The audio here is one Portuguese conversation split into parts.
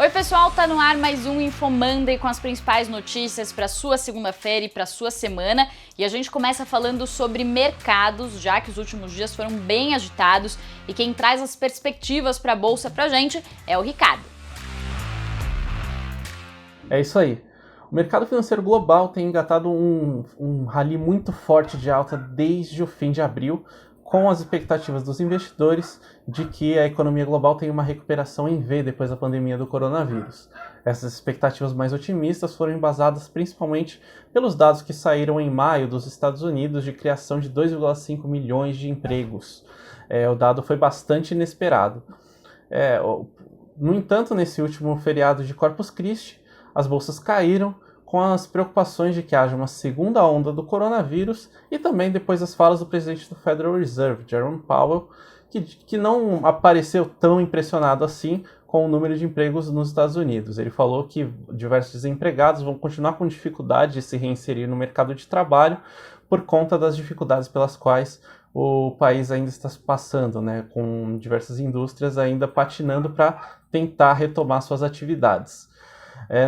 Oi pessoal, tá no ar mais um InfoMonday com as principais notícias para sua segunda-feira e para sua semana. E a gente começa falando sobre mercados, já que os últimos dias foram bem agitados. E quem traz as perspectivas para a bolsa pra gente é o Ricardo. É isso aí. O mercado financeiro global tem engatado um rally muito forte de alta desde o fim de abril, com as expectativas dos investidores de que a economia global tem uma recuperação em V depois da pandemia do coronavírus. Essas expectativas mais otimistas foram embasadas principalmente pelos dados que saíram em maio dos Estados Unidos de criação de 2,5 milhões de empregos. O dado foi bastante inesperado. No entanto, nesse último feriado de Corpus Christi, as bolsas caíram com as preocupações de que haja uma segunda onda do coronavírus e também depois das falas do presidente do Federal Reserve, Jerome Powell, que não apareceu tão impressionado assim com o número de empregos nos Estados Unidos. Ele falou que diversos desempregados vão continuar com dificuldade de se reinserir no mercado de trabalho por conta das dificuldades pelas quais o país ainda está passando, com diversas indústrias ainda patinando para tentar retomar suas atividades.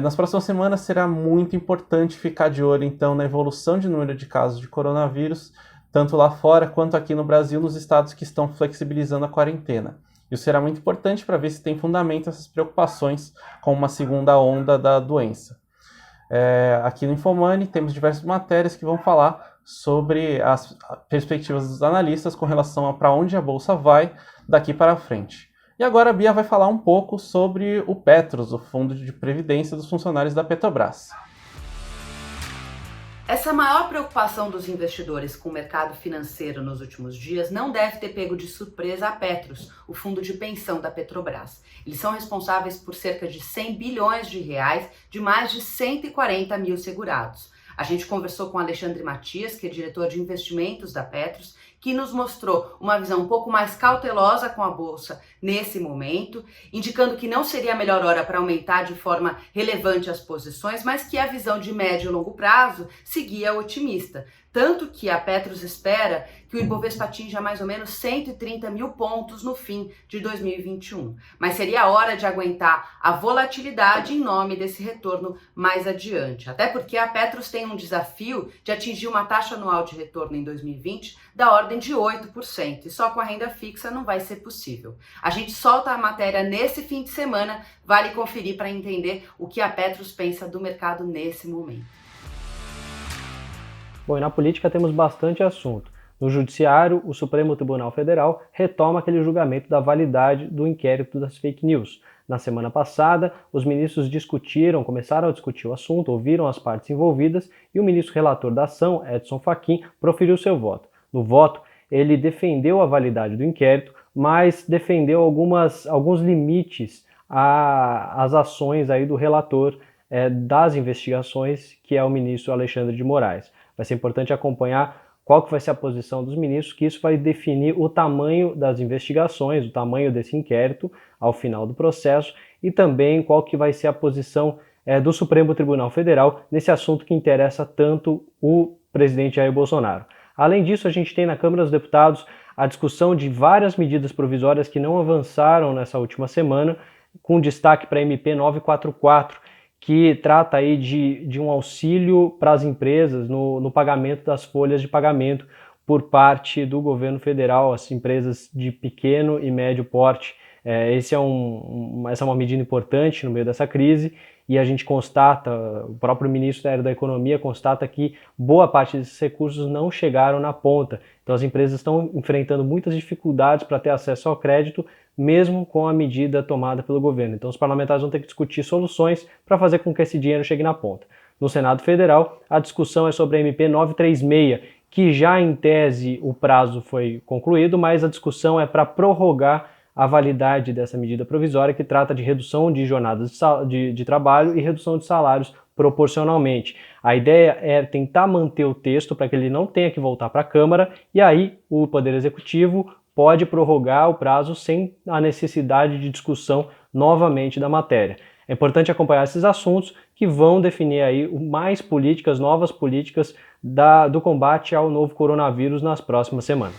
Nas próximas semanas será muito importante ficar de olho então na evolução de número de casos de coronavírus, tanto lá fora quanto aqui no Brasil, nos estados que estão flexibilizando a quarentena. Isso será muito importante para ver se tem fundamento essas preocupações com uma segunda onda da doença. Aqui no InfoMoney temos diversas matérias que vão falar sobre as perspectivas dos analistas com relação a para onde a bolsa vai daqui para frente. E agora a Bia vai falar um pouco sobre o Petros, o fundo de previdência dos funcionários da Petrobras. Essa maior preocupação dos investidores com o mercado financeiro nos últimos dias não deve ter pego de surpresa a Petros, o fundo de pensão da Petrobras. Eles são responsáveis por cerca de 100 bilhões de reais de mais de 140 mil segurados. A gente conversou com Alexandre Matias, que é diretor de investimentos da Petros, que nos mostrou uma visão um pouco mais cautelosa com a bolsa nesse momento, indicando que não seria a melhor hora para aumentar de forma relevante as posições, mas que a visão de médio e longo prazo seguia otimista. Tanto que a Petros espera que o Ibovespa atinja mais ou menos 130 mil pontos no fim de 2021. Mas seria a hora de aguentar a volatilidade em nome desse retorno mais adiante. Até porque a Petros tem um desafio de atingir uma taxa anual de retorno em 2020 da ordem de 8%. E só com a renda fixa não vai ser possível. A gente solta a matéria nesse fim de semana, vale conferir para entender o que a Petros pensa do mercado nesse momento. Bom, e na política temos bastante assunto. No Judiciário, o Supremo Tribunal Federal retoma aquele julgamento da validade do inquérito das fake news. Na semana passada, os ministros começaram a discutir o assunto, ouviram as partes envolvidas e o ministro relator da ação, Edson Fachin, proferiu seu voto. No voto, ele defendeu a validade do inquérito, mas defendeu alguns limites às ações aí do relator das investigações, que é o ministro Alexandre de Moraes. Vai ser importante acompanhar qual que vai ser a posição dos ministros, que isso vai definir o tamanho das investigações, o tamanho desse inquérito ao final do processo e também qual que vai ser a posição do Supremo Tribunal Federal nesse assunto que interessa tanto o presidente Jair Bolsonaro. Além disso, a gente tem na Câmara dos Deputados a discussão de várias medidas provisórias que não avançaram nessa última semana, com destaque para a MP 944, que trata aí de um auxílio para as empresas no pagamento das folhas de pagamento por parte do governo federal, as empresas de pequeno e médio porte. Essa é uma medida importante no meio dessa crise e a gente constata, o próprio Ministério da Economia constata que boa parte desses recursos não chegaram na ponta. Então as empresas estão enfrentando muitas dificuldades para ter acesso ao crédito, mesmo com a medida tomada pelo governo. Então os parlamentares vão ter que discutir soluções para fazer com que esse dinheiro chegue na ponta. No Senado Federal, a discussão é sobre a MP 936, que já em tese o prazo foi concluído, mas a discussão é para prorrogar a validade dessa medida provisória, que trata de redução de jornadas de trabalho e redução de salários proporcionalmente. A ideia é tentar manter o texto para que ele não tenha que voltar para a Câmara, e aí o Poder Executivo pode prorrogar o prazo sem a necessidade de discussão novamente da matéria. É importante acompanhar esses assuntos que vão definir aí mais políticas, novas políticas do combate ao novo coronavírus nas próximas semanas.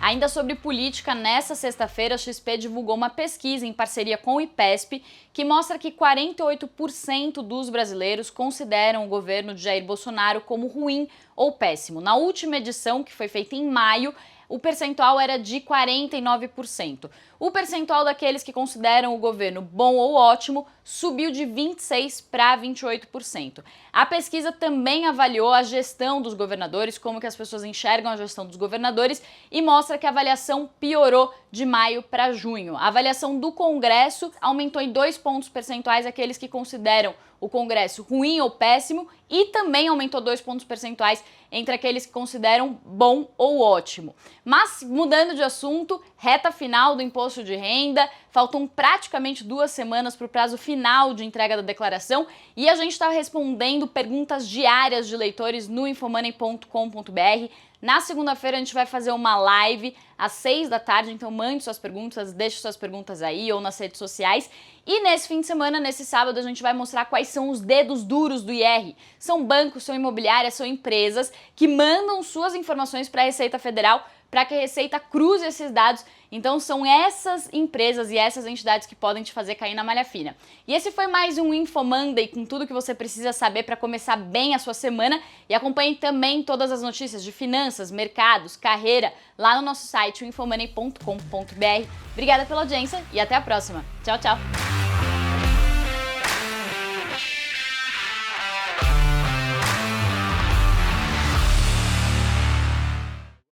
A Ainda sobre política, nessa sexta-feira a XP divulgou uma pesquisa em parceria com o IPESP que mostra que 48% dos brasileiros consideram o governo de Jair Bolsonaro como ruim ou péssimo. Na última edição, que foi feita em maio, o percentual era de 49%. O percentual daqueles que consideram o governo bom ou ótimo subiu de 26% para 28%. A pesquisa também avaliou a gestão dos governadores, como que as pessoas enxergam a gestão dos governadores, e mostra que a avaliação piorou de maio para junho. A avaliação do Congresso aumentou em 2 pontos percentuais aqueles que consideram o Congresso ruim ou péssimo, e também aumentou 2 pontos percentuais entre aqueles que consideram bom ou ótimo. Mas, mudando de assunto, reta final do imposto de renda, faltam praticamente 2 semanas para o prazo final de entrega da declaração e a gente está respondendo perguntas diárias de leitores no infomoney.com.br. Na segunda-feira a gente vai fazer uma live às 6 da tarde, então mande suas perguntas, deixe suas perguntas aí ou nas redes sociais. E nesse fim de semana, nesse sábado, a gente vai mostrar quais são os dedos duros do IR. São bancos, são imobiliárias, são empresas que mandam suas informações para a Receita Federal para que a Receita cruze esses dados. Então são essas empresas e essas entidades que podem te fazer cair na malha fina. E esse foi mais um Info Monday com tudo que você precisa saber para começar bem a sua semana. E acompanhe também todas as notícias de finanças, mercados, carreira lá no nosso site, infomoney.com.br. Obrigada pela audiência e até a próxima. Tchau, tchau!